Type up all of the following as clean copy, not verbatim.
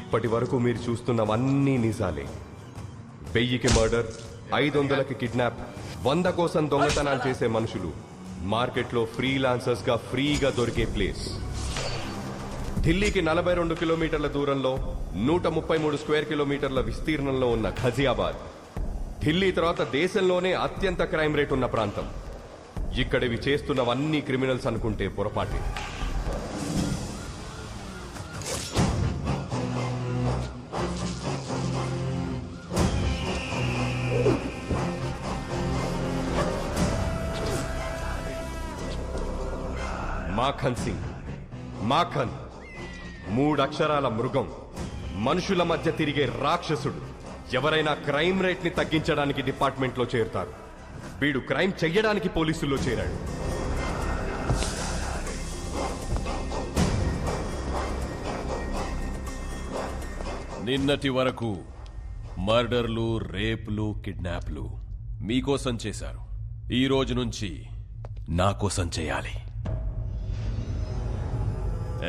ఇప్పటి వరకు మీరు చూస్తున్నవన్నీ నిజాలే. 1000కి మర్డర్, 500కి కిడ్నాప్, 100 కోసం దొంగతనాలు చేసే మనుషులు మార్కెట్లో ఫ్రీలాన్సర్స్ గా ఫ్రీగా దొరికే ప్లేస్. ఢిల్లీకి 42 కిలోమీటర్ల దూరంలో 133 స్క్వేర్ కిలోమీటర్ల విస్తీర్ణంలో ఉన్న ఘజియాబాద్ ఢిల్లీ తర్వాత దేశంలోనే అత్యంత క్రైమ్ రేట్ ఉన్న ప్రాంతం. ఇక్కడివి చేస్తున్నవన్నీ క్రిమినల్స్ అనుకుంటే పొరపాటే. మాఖన్ సింగ్, మాఖన్ 3 అక్షరాల మృగం, మనుషుల మధ్య తిరిగే రాక్షసుడు. ఎవరైనా క్రైమ్ రేట్ ని తగ్గించడానికి డిపార్ట్మెంట్ లో చేరుతారు. వీడు క్రైమ్ చెయ్యడానికి పోలీసుల్లో చేరాడు. నిన్నటి వరకు మర్డర్లు, రేపులు, కిడ్నాప్లు మీకోసం చేశారు. ఈ రోజు నుంచి నా కోసం చేయాలి.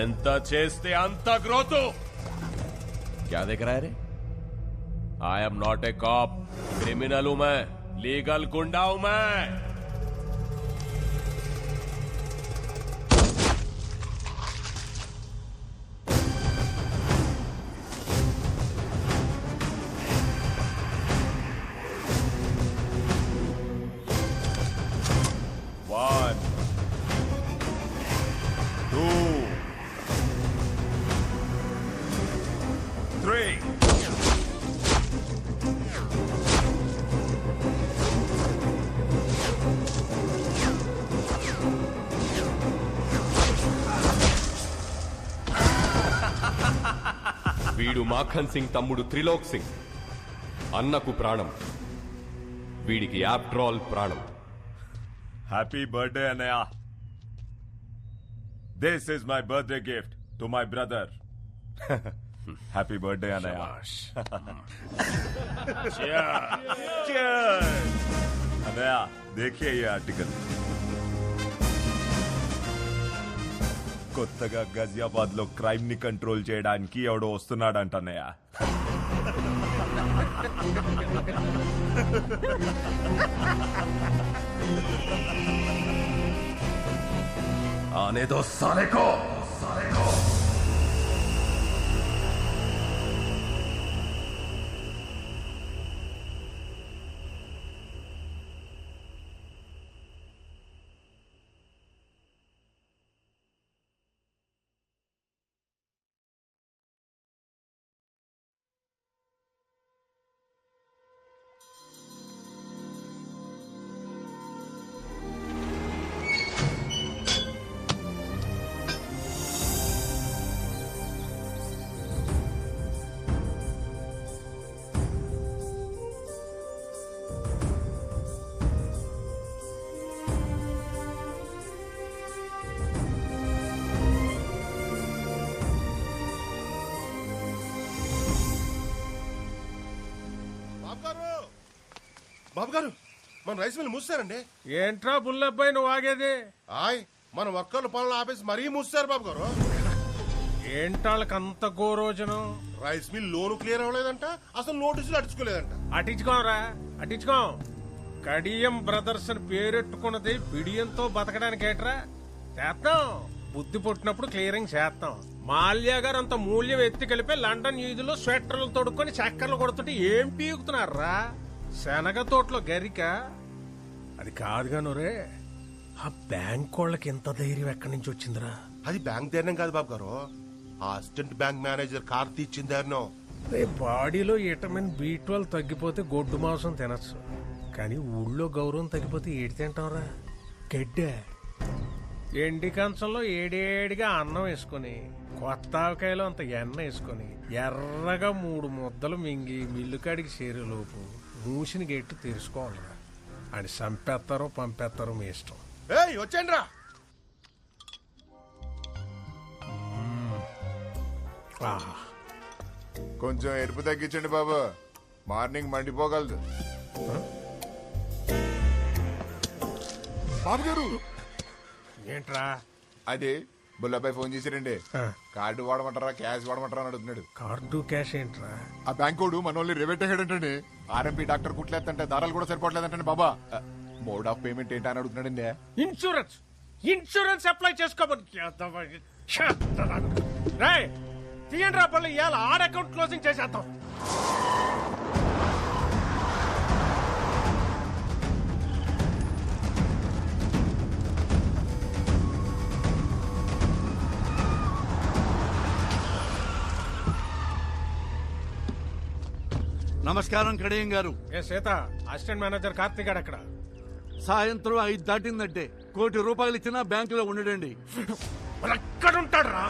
ఎంత చేస్తే అంత గ్రోత్. क्या देख रहा है रे? I am not a cop. Criminal हूं मैं, लीगल गुंडा हूं मैं. One, two, three. వీడు మాఖన్ సింగ్ తమ్ముడు త్రిలోక్ సింగ్. అన్నకు ప్రాణం, వీడికి ఆఫ్టర్ ఆల్ ప్రాణం. Happy birthday, Anaya. This is my birthday gift to my brother. Happy birthday, Anaya. Cheers. Anaya, देखिए ये आर्टिकल. కొత్తగా గజియాబాద్ లో క్రైమ్ ని కంట్రోల్ చేయడానికి ఎవడో వస్తున్నాడంట అన్నయ్య. आने दो साले को. బాబు గారు, మన రైస్ మిల్ మూసారండి. ఏంట్రా బుల్లబ్బాయి నువ్వు ఆగేది? ఆయ్, మన వర్కర్ల పనులు ఆపేసి మరీ మూసారు బాబు గారు. ఏంటాళ్ళకి అంత గోరోజనం? రైస్ మిల్ లోను క్లియర్ అవ్వలేదంట, అసలు నోటీసులు అడుచుకోలేదంట. అటించుకోరా, అటించుకో. కడియం బ్రదర్స్ అని పేరెట్టుకున్నది బిడియంతో బతకడానికి ఏట్రా? చేస్తాం, బుద్ధి పుట్టినప్పుడు క్లియరింగ్ చేస్తాం. మాల్యా గారు అంత మూల్యం ఎత్తి కలిపి లండన్ ఈదులో స్వెటర్లు తొడుక్కొని చక్కర్లు కొడుతుంటే ఏం పీకుతున్నారా? శనగ తోటలో గరిక అది కాదుగా నూరే. ఆ బ్యాంక్ వాళ్ళకి ఎంత ధైర్యం ఎక్కడి నుంచి వచ్చిందిరా? అది బ్యాంక్ ధైర్యం కాదు బాబు గారు, ఆ అసిస్టెంట్ బ్యాంక్ మేనేజర్ కార్తీ ఇచ్చిన ధైర్యం. బాడీలో విటమిన్ B12 తగ్గిపోతే గొడ్డు మాంసం తినచ్చు, కానీ ఊళ్ళో గౌరవం తగ్గిపోతే ఏడి తింటాంరా? గడ్డే. ఎండి కంచంలో ఏడేడిగా అన్నం వేసుకుని, కొత్త ఆవకాయలో అంత ఎన్న వేసుకుని, ఎర్రగా 3 ముద్దలు మింగి మిల్లుకాడికి చేరేలోపు మూసిన గెట్టు తెరుచుకోవాలరా. అని చంపేస్తారో పంపేస్తారో మీ ఇష్టం. ఏయ్ వచ్చేయండి రా. కొంచెం ఎరుపు తగ్గించండి బాబు, మార్నింగ్ మండిపోగలదు. బాబు గారు ఏంట్రా? అదే బుల్లబ్బాయి ఫోన్ చేశారండి ఆ. కార్డు వాడమంటారా క్యాష్ వాడమంటారా అని అడుగుతున్నాడు. కార్డు క్యాష్ ఏంట్రా? ఆ బ్యాంకోడు మనోళ్ళని రివేట్ అయ్యాడంటండి. ఆర్ఎంపీ డాక్టర్ కుట్లేదంటే దారాలు కూడా సరిపోవట్లేదంటండి బాబా. మోడ్ ఆఫ్ పేమెంట్ ఏంటి అని అడుగుతున్నాడండి. ఇన్సూరెన్స్ అప్లై చేసుకోమని తీయండి రా పళ్ళు, ఇవాళ ఆడ అకౌంట్ క్లోజింగ్ చేసేద్దాం. నమస్కారం కడియం గారు. ఏ సీత, అసిస్టెంట్ మేనేజర్ కార్తీక్ గారు అక్కడ. సాయంత్రం 5 దాటిందంటే ₹1 కోటి ఇచ్చినా బ్యాంకులో ఉండడండి. మరి ఎక్కడుంటాడు రా?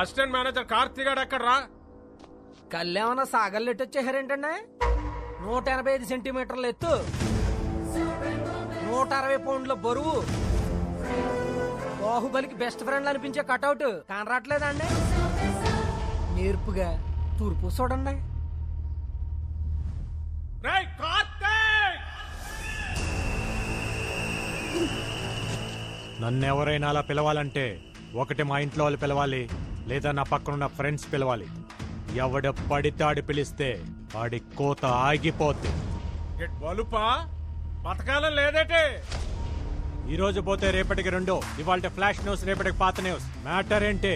అసిస్టెంట్ మేనేజర్ కార్తీక్ గారు ఎక్కడ రా? కళ్ళేమన్నా సాగల్లెట్టొచ్చేసారేంటండి? 185 సెంటీమీటర్ల ఎత్తు, 160 పౌండ్ల బరువు, బాహుబలికి బెస్ట్ ఫ్రెండ్ అనిపించే కటౌట్ కనరాట్లేదండి? నేర్పుగా తూర్పు చూడండి. రేయ్ కార్తీక్! నన్నెవరైనా అలా పిలవాలంటే ఒకటి మా ఇంట్లో వాళ్ళు పిలవాలి, లేదా నా పక్కనున్న ఫ్రెండ్స్ పిలవాలి. ఎవడ పడితే ఆడి పిలిస్తే వాడి కోత ఆగిపోద్ది. బలుపా బతకాలం లేదేటే? ఈ రోజు పోతే రేపటికి 2, ఇవాళ ఫ్లాష్ న్యూస్, రేపటికి పాత న్యూస్. మ్యాటర్ ఏంటి?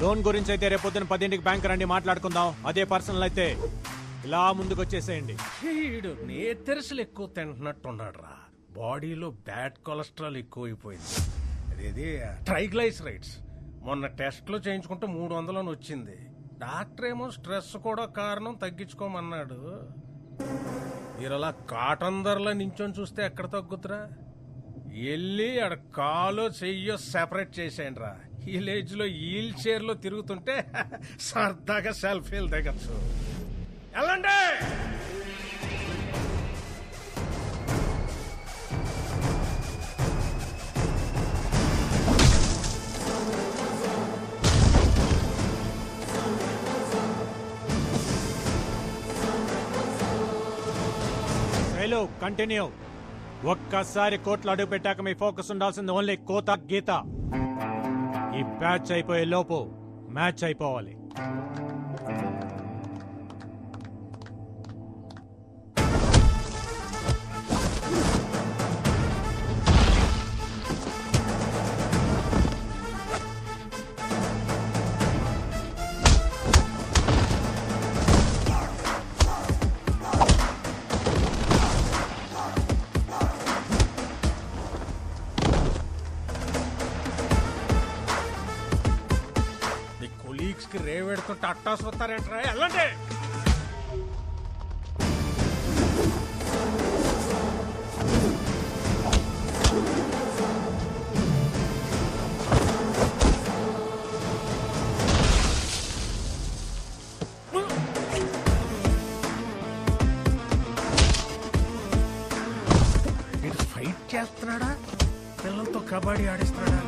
లోన్ గురించి అయితే రేపొద్దున 10ంటికి బ్యాంక్ రండి, మాట్లాడుకుందాం. అదే పర్సనల్ అయితే ఇలా ముందుకు వచ్చేసేయండి. వీడు నేతెరసలు ఎక్కువ తింటున్నట్టున్నాడు రా. బాడీలో బ్యాడ్ కొలెస్ట్రాల్ ఎక్కువైపోయింది. అదేది ట్రైగ్లైసరైడ్స్. మొన్న టెస్ట్లు చేయించుకుంటే 300 వచ్చింది. డాక్టర్ ఏమో స్ట్రెస్ కూడా కారణం, తగ్గించుకోమన్నాడు. మీరలా కాటన్ ధరలో నించొని చూస్తే ఎక్కడ తగ్గుతురా? వెళ్ళి ఆడ కాలో చెయ్యో సెపరేట్ చేసేయండి రా. విలేజ్ లో వీల్ చైర్ లో తిరుగుతుంటే సరదాగా సెల్ఫీలు దిగచ్చు. వెళ్ళండి. Hello, continue. ఒక్కసారి కోట్లు అడుగు పెట్టాక మీ ఫోకస్ ఉండాల్సింది ఓన్లీ కోత గీత. ఈ బ్యాచ్ అయిపోయే లోపు మ్యాచ్ అయిపోవాలి. రేవెడుతుంటే అట్టాసు వస్తారేంట్రా? వెళ్ళండి. వీడు ఫైట్ చేస్తున్నాడా, పిల్లలతో కబడ్డీ ఆడిస్తున్నాడా?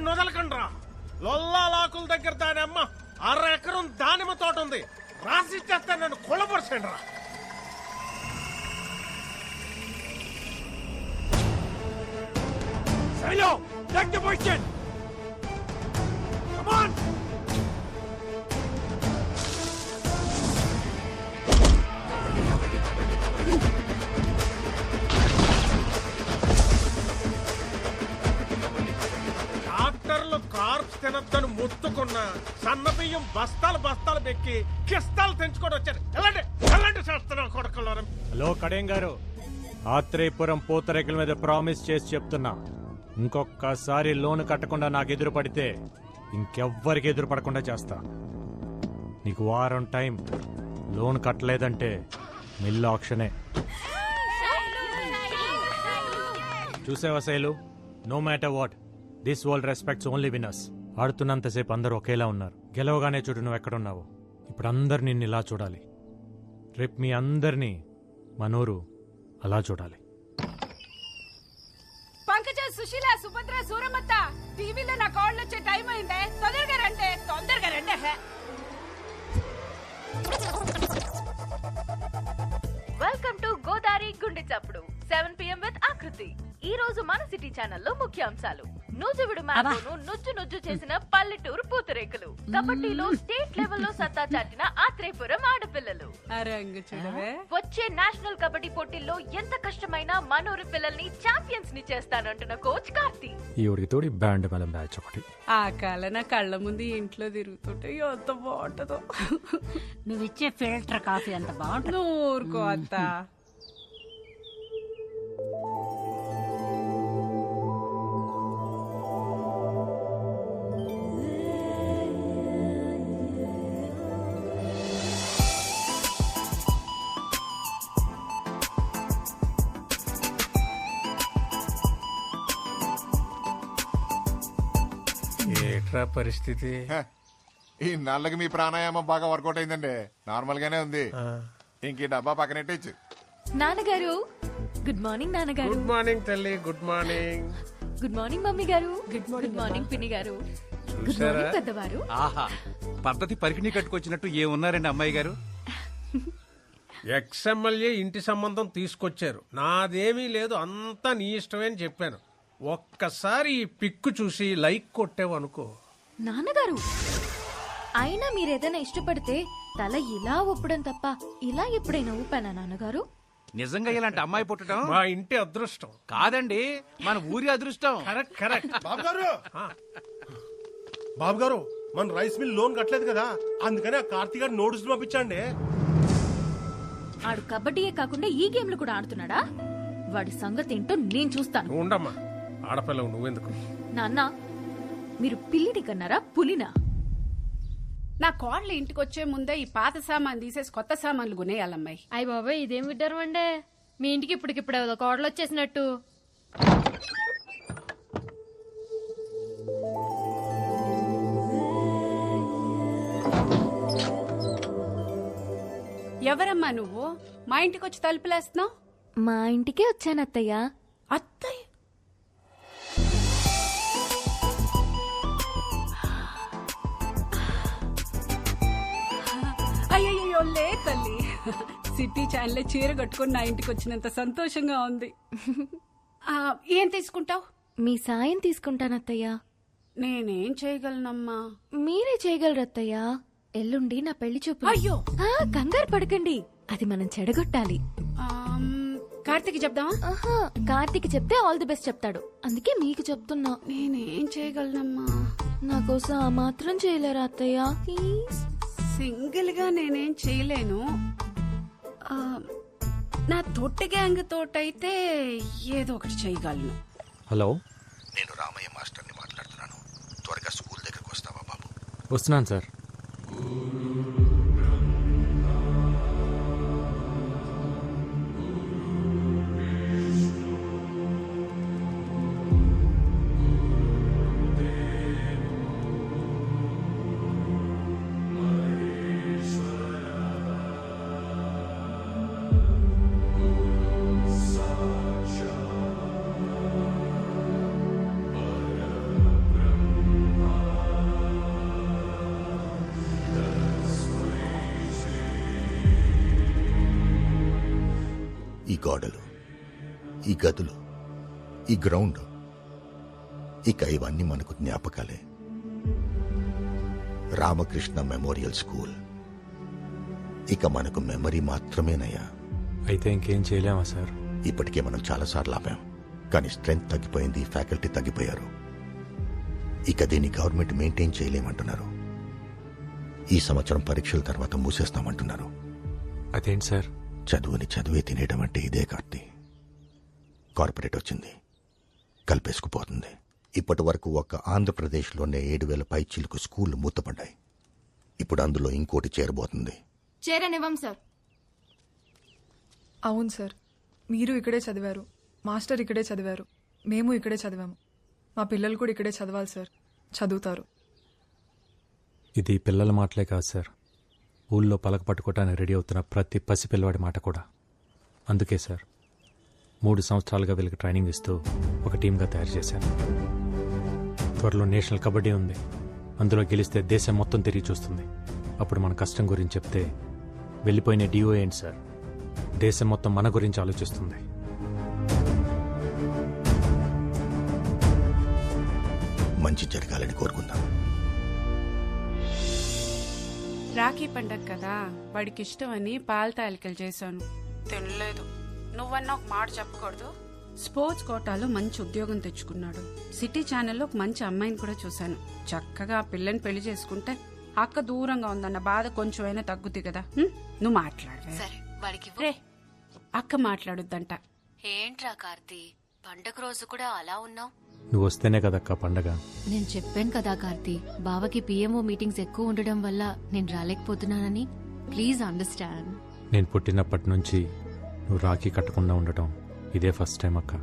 నొదలకండ్రా. లొల్లాకుల దగ్గర దాని అమ్మ 6 ఎకరం దానిమ్మ తోట ఉంది. రాసిచ్చేస్తే నన్ను కొలపరచండి రా. తినద్దని ముత్తుకున్న సన్న బియ్యం బస్తాలు పెక్కి కిస్తాలు తెంచుకొని వచ్చారు. ఎలాంటి చేస్తున్నావు కొడుకులో? హలో కడియం గారు, ఆత్రేయపురం పూతరేకుల మీద ప్రామిస్ చేసి చెప్తున్నా, ఇంకొకసారి లోన్ కట్టకుండా నాకు ఎదురు పడితే ఇంకెవ్వరికి ఎదురు పడకుండా చేస్తా. నీకు వారం టైం. లోన్ కట్టలేదంటే మిల్లు ఆక్షనే. చూసావా Shailu, no matter what, this world respects only winners. ఆడుతున్నంతసేపు అందరూ ఒకేలా ఉన్నారు. గెలవగానే చూడు నువ్వు ఎక్కడున్నావు. ఇప్పుడు అందరు నిన్ను ఇలా చూడాలి. రేపు మీ అందరినీ మనోరు అలా చూడాలి. పంకజ, సుశీల, సుభద్ర, సూరమత్త, టీవీలో నా కాళ్ళు వచ్చే టైం అయిందే. తొందరగా రండి. వెల్కమ్ టు గోదావరి గుండె చప్పుడు 7 PM విత్ ఆకృతి. ఈ రోజు మన సిటీ ఛానల్లో ముఖ్యాంశాలు. నూజివిడు మ్యాంగోను నుజ్జు చేసిన పల్లెటూరు పూతరేకులు. కబడ్డీలో స్టేట్ లెవెల్లో సత్తా చాటిన ఆత్రేయపురం ఆడపిల్లలు. వచ్చే నేషనల్ కబడ్డీ పోటీల్లో ఎంత కష్టమైనా మనూరి పిల్లల్ని ఛాంపియన్స్ ని చేస్తానంటున్న కోచ్ కార్తీ. ఈ ఉడికి తోడి బ్యాండ్ మేళం బ్యాచ్ ఒకటి. ఆ కాల నా కళ్ళ ముందు ఇంట్లో తిరుగుతుంటే ఎంత బాగుంటుందో. నువ్విచ్చే ఫిల్టర్ కాఫీ అంత బాగుంటుంది. ఊరుకో అత్త. ఏట్రా పరిస్థితి? ఈ నాళ్ళకి మీ ప్రాణాయామం బాగా వర్కౌట్ అయిందండి. నార్మల్ గానే ఉంది. ఇంక ఈ డబ్బా పక్కనెట్టచ్చు. నాన్నగారు గుడ్ మార్నింగ్. నాన్నగారు గుడ్ మార్నింగ్ తల్లి. Good morning. Good morning mummy గారు. గుడ్ మార్నింగ్ పిన్ని గారు. గుడ్ మార్నింగ్ పెద్దవారు. ఆహా, పద్ధతి పరికిణి కట్టుకొచ్చినట్టు ఏమున్నారండి అమ్మాయి గారు? ఎక్స్ఎమ్మెల్యే ఇంటి సంబంధం తీసుకొచ్చారు. నాదేమీ లేదు, అంతా నీ ఇష్టమే అని చెప్పాను. ఒక్కసారి ఈ పిక్కు చూసి లైక్ కొట్టావనుకో. నాన్నగారు, అయినా మీరేదైనా ఇష్టపడితే తల ఇలా ఊపడం తప్ప ఇలా ఎప్పుడైనా ఊపానా నాన్నగారు? నిజంగా ఇలాంటి అమ్మాయి పుట్టడం మా ఇంటి అదృష్టం కాదండి, మన ఊరి అదృష్టం. కరెక్ట్. బాబు గారు మన రైస్ మిల్ లోన్ కట్టలేదు కదా, అందుకని ఆ కార్తీక్ గారు నోటీసులు పంపించండి. ఆడు కబడ్డీయే కాకుండా ఈ గేమ్లు కూడా ఆడుతున్నాడా? వాడి సంగతి ఏంటో నేను చూస్తాను. ఉండమ్మా, ఆడపిల్లవు నువ్వెందుకు? నాన్న, మీరు పిల్లిని కన్నారా పులినా? నా కోడలు ఇంటికి వచ్చే ముందే ఈ పాత సామాన్ తీసేసి కొత్త సామాన్లు కొనేయాలమ్మాయి. అయ్య బాబాయ్, ఇదేం విడ్డారు అండే? మీ ఇంటికి ఇప్పటికిప్పుడు కోడలు వచ్చేసినట్టు. ఎవరమ్మా నువ్వు? మా ఇంటికి వచ్చి తలుపులేస్తున్నావు? మా ఇంటికే వచ్చాను అత్తయ్య. అత్తయ్య? అయ్యయ్యో లే తల్లి, సిటీ ఛానల్ చీర కట్టుకుని నా ఇంటికి వచ్చినంత సంతోషంగా ఉంది. ఏం తీసుకుంటావు? మీ సాయం తీసుకుంటాను అత్తయ్య. నేనేం చేయగలనమ్మా? మీరే చేయగలరు అత్తయ్య. ఎల్లుండి నా పెళ్లి చూపు. అయ్యో, కంగారు పడకండి, అది మనం చెడగొట్టాలి. కార్తీక్ చెప్దామా? కార్తీక్ చెప్తే ఆల్ ది బెస్ట్ చెప్తాడు, అందుకే మీకు చెప్తున్నా. నేనేం చేయగలనమ్మా? నా కోసం ఆ మాత్రం చేయలేరా అత్తయ్య? ప్లీజ్. సింగిల్ గా నేనేం చేయలేను. నా తొట్టి గ్యాంగ్ తోటైతే ఏదో ఒకటి చేయగలను. హలో, నేను రామయ్య మాస్టర్ని మాట్లాడుతున్నాను. త్వరగా స్కూల్ దగ్గరకు వస్తావా బాబు? వస్తున్నాను సార్. ఈ గోడలు, ఈ గదులు, ఈ గ్రౌండ్, ఇక ఇవన్నీ మనకు జ్ఞాపకాలే. రామకృష్ణ మెమోరియల్ స్కూల్ ఇక మనకు మెమరీ మాత్రమేనయ్యా. అయితే ఇంకేం చేయలేమా సార్? ఇప్పటికే మనం చాలాసార్లు ఆపాం, కానీ స్ట్రెంగ్త్ తగ్గిపోయింది, ఫ్యాకల్టీ తగ్గిపోయారు. ఇక దీన్ని గవర్నమెంట్ మెయింటైన్ చేయలేమంటున్నారు. ఈ సంవత్సరం పరీక్షల తర్వాత మూసేస్తామంటున్నారు. అదేంటి సార్? చదువుని చదువే తినేయడం అంటే ఇదే కార్తీ. కార్పొరేట్ వచ్చింది, కలిపేసుకుపోతుంది. ఇప్పటి వరకు ఒక్క ఆంధ్రప్రదేశ్లోనే 7,000 పైచీలకు స్కూళ్లు మూతపడ్డాయి. ఇప్పుడు అందులో ఇంకోటి చేరబోతుంది. చేరనివ్వం సార్. అవును సార్, మీరు ఇక్కడే చదివారు, మాస్టర్ ఇక్కడే చదివారు, మేము ఇక్కడే చదివాము. మా పిల్లలు కూడా ఇక్కడే చదవాలి సార్, చదువుతారు. ఇది పిల్లల మాటలే కాదు సార్, ఊళ్ళో పలక పట్టుకోవటానికి రెడీ అవుతున్న ప్రతి పసిపిల్లవాడి మాట కూడా. అందుకే సార్ 3 సంవత్సరాలుగా వీళ్ళకి ట్రైనింగ్ ఇస్తూ ఒక టీంగా తయారు చేశాను. త్వరలో నేషనల్ కబడ్డీ ఉంది. అందులో గెలిస్తే దేశం మొత్తం తిరిగి చూస్తుంది. అప్పుడు మన కష్టం గురించి చెప్తే వెళ్ళిపోయిన డిఓ ఏంటి సార్, దేశం మొత్తం మన గురించి ఆలోచిస్తుంది. మంచి జరగాలని కోరుకుందాం. రాఖీ పండగ కదా, వాడికి ఇష్టమని పాల తాలికలు చేశాను. తినలేదు. నువ్వన్నా ఒక మాట చెప్పకూడదు. స్పోర్ట్స్ కోటాలో మంచి ఉద్యోగం తెచ్చుకున్నాడు. సిటీ ఛానల్లో ఒక మంచి అమ్మాయిని కూడా చూశాను. చక్కగా ఆ పిల్లని పెళ్లి చేసుకుంటే అక్క దూరంగా ఉందన్న బాధ కొంచెమైనా తగ్గుతుంది కదా. నువ్వు మాట్లాడవే. సరే వాడికి రే, అక్క మాట్లాడుద్దంట. ఏంట్రా కార్తీ, పండగ రోజు కూడా అలా ఉన్నావు? నువ్వు వస్తేనే కదక్క పండగ. నేను చెప్పాను కదా కార్తీ, బావకి పిఎంఓ మీటింగ్స్ ఎక్కువ ఉండడం వల్ల నేను రాలేకపోతున్నానని. Please understand. నేను పుట్టినప్పటి నుంచి నువ్వు రాఖీ కట్టకుండా ఉండటం ఇదే ఫస్ట్ టైం అక్క.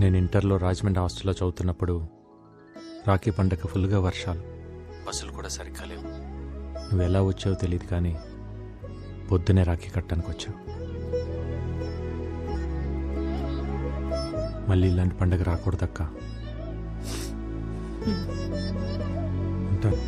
నేను ఇంటర్లో రాజమండ్రి హాస్టల్లో చదువుతున్నప్పుడు రాఖీ పండగ ఫుల్గా వర్షాలు, బస్సులు కూడా సరిగ్గా లేవు. నువ్వు ఎలా వచ్చావో తెలియదు కానీ పొద్దునే రాఖీ కట్టడానికి వచ్చావు. మళ్ళీ ఇలాంటి పండగ రాకూడదక్క. ఉంటాను.